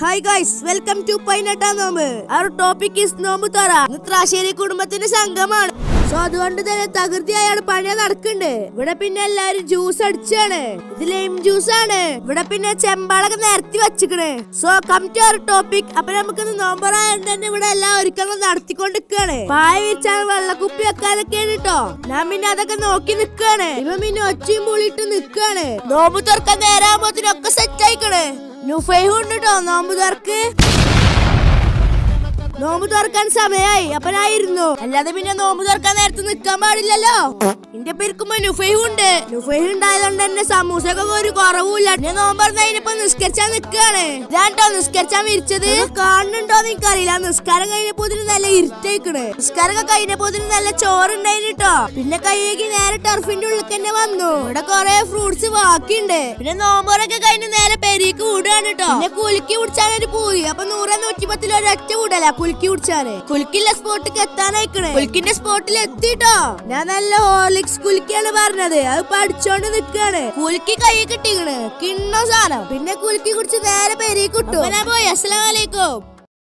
Hi guys, welcome to Painata Nomu. Our topic is Nomutara. Nutrasheri കുടുംബത്തിന്റെ സംഗമമാണ്. So അതുകൊണ്ട് തന്നെ തകൃതിയായാണ് പണി നടക്കുന്നുണ്ട്. ഇവിടെ പിന്നെ എല്ലാരും ജ്യൂസ് അടിച്ചാണ്. ഇത് ലൈം ജ്യൂസ് ആണ്. ഇവിടെ പിന്നെ ചെമ്പാളൊക്കെ നിരത്തി വെച്ചിക്കണ്. So come to our topic. അപ്പൊ നമുക്ക് നോമ്പറായോണ്ട് തന്നെ ഇവിടെ എല്ലാ ഒരുക്കങ്ങളും നടത്തിക്കൊണ്ടിരിക്കാണ്. പായ വിരിച്ചാണ് വെള്ളക്കുപ്പി വെക്കാനൊക്കെയാണ് കേട്ടോ. ഞാൻ പിന്നെ അതൊക്കെ നോക്കി നിക്കാണ്. ഇവ പിന്നെ ഒച്ചയും മൂളിട്ട് നിക്കാണ്. നോമ്പ് തുറക്കാൻ നേരാകുമ്പോത്തിനൊക്കെ സെറ്റ് ആയിക്കണ്. നുഫൈഹുണ്ടോ നോമ്പ് തുറക്ക്. നോമ്പ് തുറക്കാൻ സമയായി അപ്പനായിരുന്നു. അല്ലാതെ പിന്നെ നോമ്പ് തുറക്കാൻ നേരത്ത് നിക്കാൻ പാടില്ലല്ലോ. എന്റെ പേർക്കുമ്പോ നുഫൈഹുണ്ട്. നുഫൈഹ് ഉണ്ടായതുകൊണ്ട് തന്നെ സമൂസൊക്കെ ഒരു കുറവുമില്ല. ഞാൻ നോമ്പറന്നതിനിപ്പോ നിസ്കരിച്ചാൻ നിക്കാണ്. ഇതാട്ടോ നിസ്കരിച്ചാൻ വിരിച്ചത്. കാണുന്നുണ്ടോന്ന് എനിക്കറിയില്ല. നിസ്കാരം കഴിഞ്ഞപ്പോ നല്ല ഇരുട്ടേക്കണ്. നിസ്കാരം കഴിഞ്ഞപ്പോ നല്ല ചോറുണ്ടായിട്ടോ. പിന്നെ കൈയ്യേക്ക് നേരെ ടർഫിന്റെ ഉള്ളിൽ തന്നെ വന്നു. ഇവിടെ കൊറേ ഫ്രൂട്ട്സ് ബാക്കിയുണ്ട്. പിന്നെ നോമ്പറൊക്കെ കഴിഞ്ഞ് നേരെ പെരീക്ക് വിടുകയാണ് കേട്ടോ. പിന്നെ കുലുക്കി കുടിച്ചാനൊരു പോയി. അപ്പൊ 100-110 ഒരൊറ്റ വിടല കുലുക്കി കുടിച്ചാന്. കുലുക്കില്ല സ്പോട്ടിക്ക് എത്താനായിക്കണേ. കുലുക്കിന്റെ സ്പോട്ടിൽ എത്തിട്ടോ. ഞാൻ നല്ല ഹോർലിക്സ് കുലുക്കിയാണ് പറഞ്ഞത്. അത് പഠിച്ചോണ്ട് നിക്കാണ്. കുലുക്കി കൈ കിട്ടിക്കണ്. കിണ്ണ സാധനം. പിന്നെ കുലുക്കി കുടിച്ച് നേരെ പെരീക്ക് കിട്ടും. ഞാൻ പോയി. അസ്സലാമു അലൈക്കും.